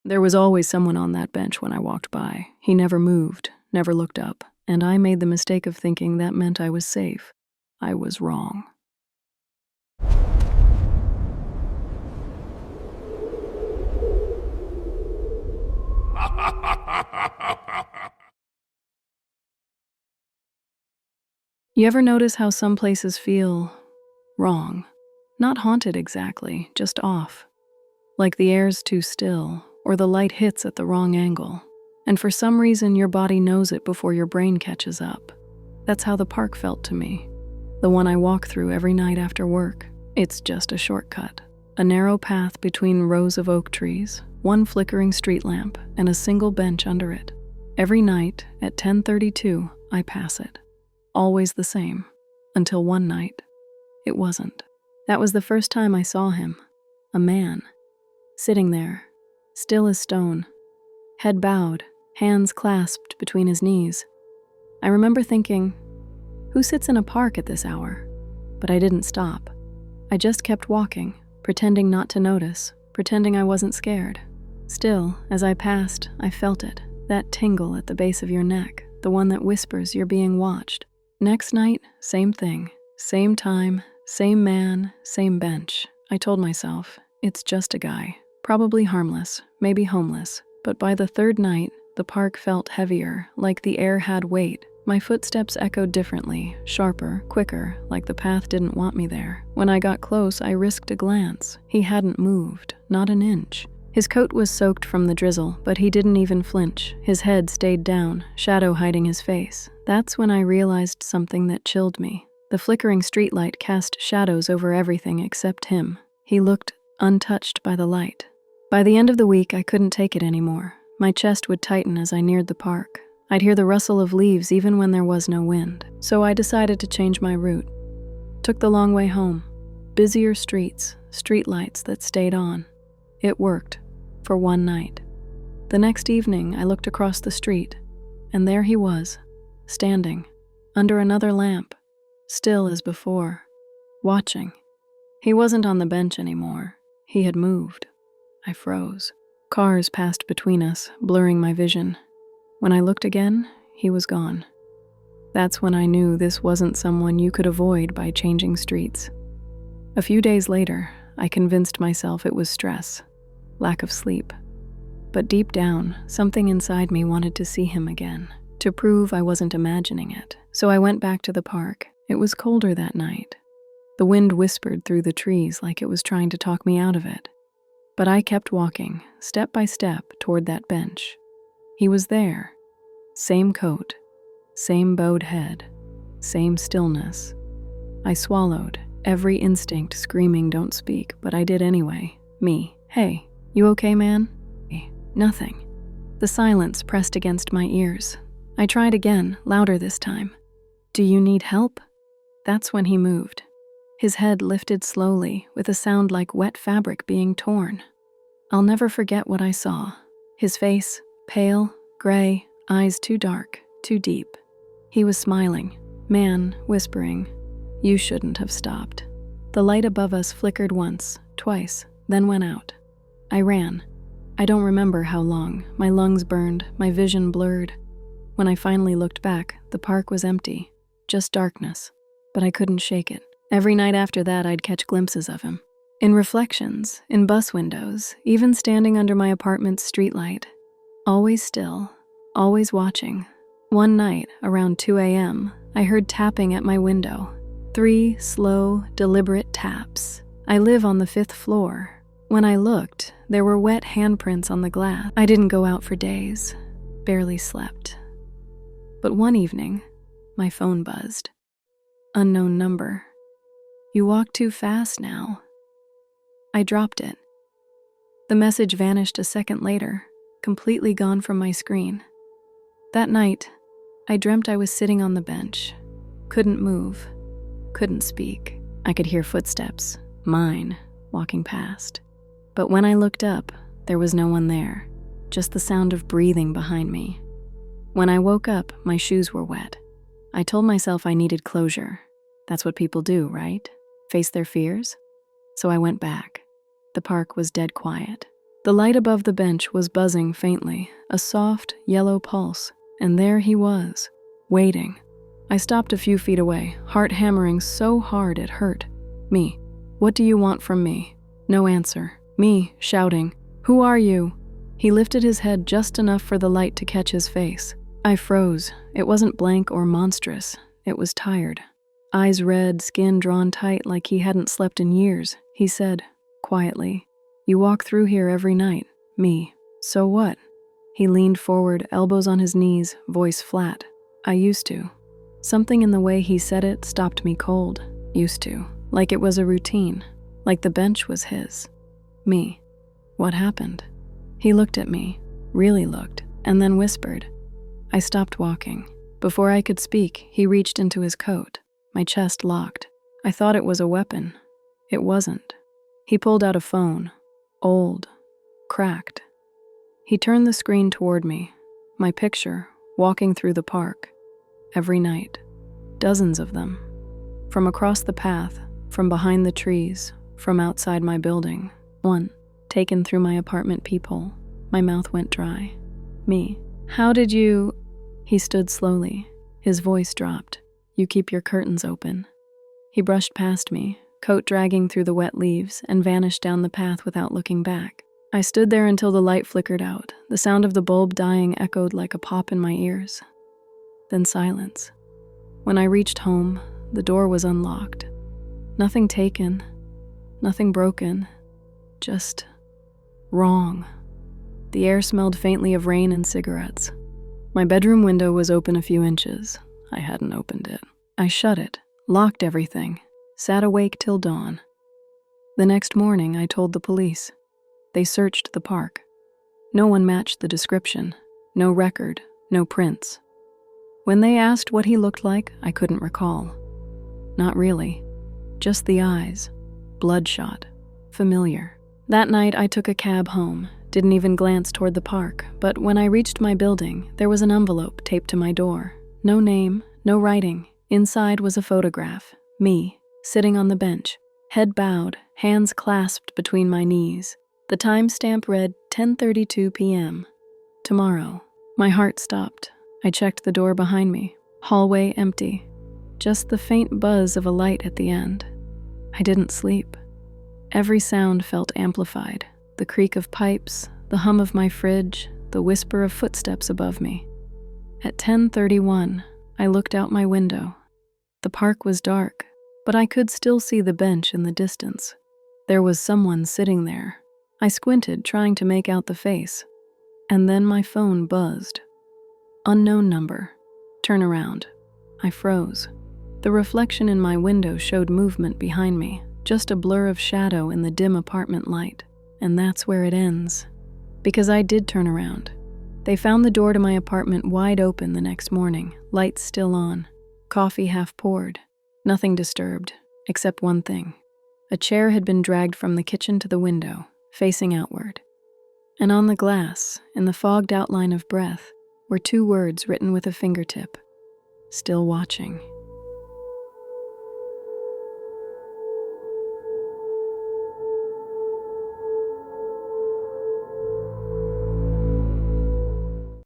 There was always someone on that bench when I walked by. He never moved, never looked up, and I made the mistake of thinking that meant I was safe. I was wrong. You ever notice how some places feel wrong? Not haunted exactly, just off. Like the air's too still, or the light hits at the wrong angle. And for some reason, your body knows it before your brain catches up. That's how the park felt to me. The one I walk through every night after work. It's just a shortcut. A narrow path between rows of oak trees, one flickering street lamp, and a single bench under it. Every night at 10:32, I pass it. Always the same. Until one night, it wasn't. That was the first time I saw him. A man. Sitting there, still as stone. Head bowed, hands clasped between his knees. I remember thinking, who sits in a park at this hour? But I didn't stop. I just kept walking, pretending not to notice, pretending I wasn't scared. Still, as I passed, I felt it, that tingle at the base of your neck, the one that whispers you're being watched. Next night, same thing, same time, same man, same bench. I told myself, it's just a guy, probably harmless, maybe homeless. But by the third night, the park felt heavier, like the air had weight. My footsteps echoed differently, sharper, quicker, like the path didn't want me there. When I got close, I risked a glance. He hadn't moved, not an inch. His coat was soaked from the drizzle, but he didn't even flinch. His head stayed down, shadow hiding his face. That's when I realized something that chilled me. The flickering streetlight cast shadows over everything except him. He looked untouched by the light. By the end of the week, I couldn't take it anymore. My chest would tighten as I neared the park. I'd hear the rustle of leaves even when there was no wind. So I decided to change my route. Took the long way home. Busier streets, streetlights that stayed on. It worked. For one night. The next evening, I looked across the street, and there he was, standing, under another lamp, still as before, watching. He wasn't on the bench anymore. He had moved. I froze. Cars passed between us, blurring my vision. When I looked again, he was gone. That's when I knew this wasn't someone you could avoid by changing streets. A few days later, I convinced myself it was stress. Lack of sleep. But deep down, something inside me wanted to see him again, to prove I wasn't imagining it. So I went back to the park. It was colder that night. The wind whispered through the trees like it was trying to talk me out of it. But I kept walking, step by step, toward that bench. He was there. Same coat, same bowed head, same stillness. I swallowed, every instinct screaming don't speak, but I did anyway. Me, hey. You okay, man? Nothing. The silence pressed against my ears. I tried again, louder this time. Do you need help? That's when he moved. His head lifted slowly, with a sound like wet fabric being torn. I'll never forget what I saw. His face, pale, gray, eyes too dark, too deep. He was smiling, man, whispering, "You shouldn't have stopped." The light above us flickered once, twice, then went out. I ran. I don't remember how long. My lungs burned, my vision blurred. When I finally looked back, the park was empty, just darkness. But I couldn't shake it. Every night after that, I'd catch glimpses of him. In reflections, in bus windows, even standing under my apartment's streetlight. Always still, always watching. One night, around 2 a.m., I heard tapping at my window. 3 slow, deliberate taps. I live on the 5th floor. When I looked, there were wet handprints on the glass. I didn't go out for days, barely slept. But one evening, my phone buzzed. Unknown number. You walk too fast now. I dropped it. The message vanished a second later, completely gone from my screen. That night, I dreamt I was sitting on the bench. Couldn't move, couldn't speak. I could hear footsteps, mine, walking past. But when I looked up, there was no one there, just the sound of breathing behind me. When I woke up, my shoes were wet. I told myself I needed closure. That's what people do, right? Face their fears? So I went back. The park was dead quiet. The light above the bench was buzzing faintly, a soft, yellow pulse, and there he was, waiting. I stopped a few feet away, heart hammering so hard it hurt. Me. What do you want from me? No answer. Me, shouting, Who are you? He lifted his head just enough for the light to catch his face. I froze. It wasn't blank or monstrous. It was tired. Eyes red, skin drawn tight like he hadn't slept in years. He said, quietly, You walk through here every night. Me. So what? He leaned forward, elbows on his knees, voice flat. I used to. Something in the way he said it stopped me cold. Used to. Like it was a routine. Like the bench was his. Me. What happened? He looked at me, really looked, and then whispered. I stopped walking. Before I could speak, he reached into his coat. My chest locked. I thought it was a weapon. It wasn't. He pulled out a phone. Old. Cracked. He turned the screen toward me. My picture, walking through the park. Every night. Dozens of them. From across the path, from behind the trees, from outside my building. One. Taken through my apartment peephole. My mouth went dry. Me. How did you... He stood slowly. His voice dropped. You keep your curtains open. He brushed past me, coat dragging through the wet leaves, and vanished down the path without looking back. I stood there until the light flickered out. The sound of the bulb dying echoed like a pop in my ears. Then silence. When I reached home, the door was unlocked. Nothing taken. Nothing broken. Just... wrong. The air smelled faintly of rain and cigarettes. My bedroom window was open a few inches. I hadn't opened it. I shut it, locked everything, sat awake till dawn. The next morning, I told the police. They searched the park. No one matched the description. No record, no prints. When they asked what he looked like, I couldn't recall. Not really. Just the eyes. Bloodshot. Familiar. That night, I took a cab home. Didn't even glance toward the park, but when I reached my building, there was an envelope taped to my door. No name, no writing. Inside was a photograph. Me, sitting on the bench, head bowed, hands clasped between my knees. The timestamp read 10:32 p.m. Tomorrow. My heart stopped. I checked the door behind me. Hallway empty. Just the faint buzz of a light at the end. I didn't sleep. Every sound felt amplified. The creak of pipes, the hum of my fridge, the whisper of footsteps above me. At 10:31, I looked out my window. The park was dark, but I could still see the bench in the distance. There was someone sitting there. I squinted, trying to make out the face. And then my phone buzzed. Unknown number. Turn around. I froze. The reflection in my window showed movement behind me, just a blur of shadow in the dim apartment light. And that's where it ends. Because I did turn around. They found the door to my apartment wide open the next morning, lights still on, coffee half poured, nothing disturbed, except one thing. A chair had been dragged from the kitchen to the window, facing outward. And on the glass, in the fogged outline of breath, were two words written with a fingertip. Still watching.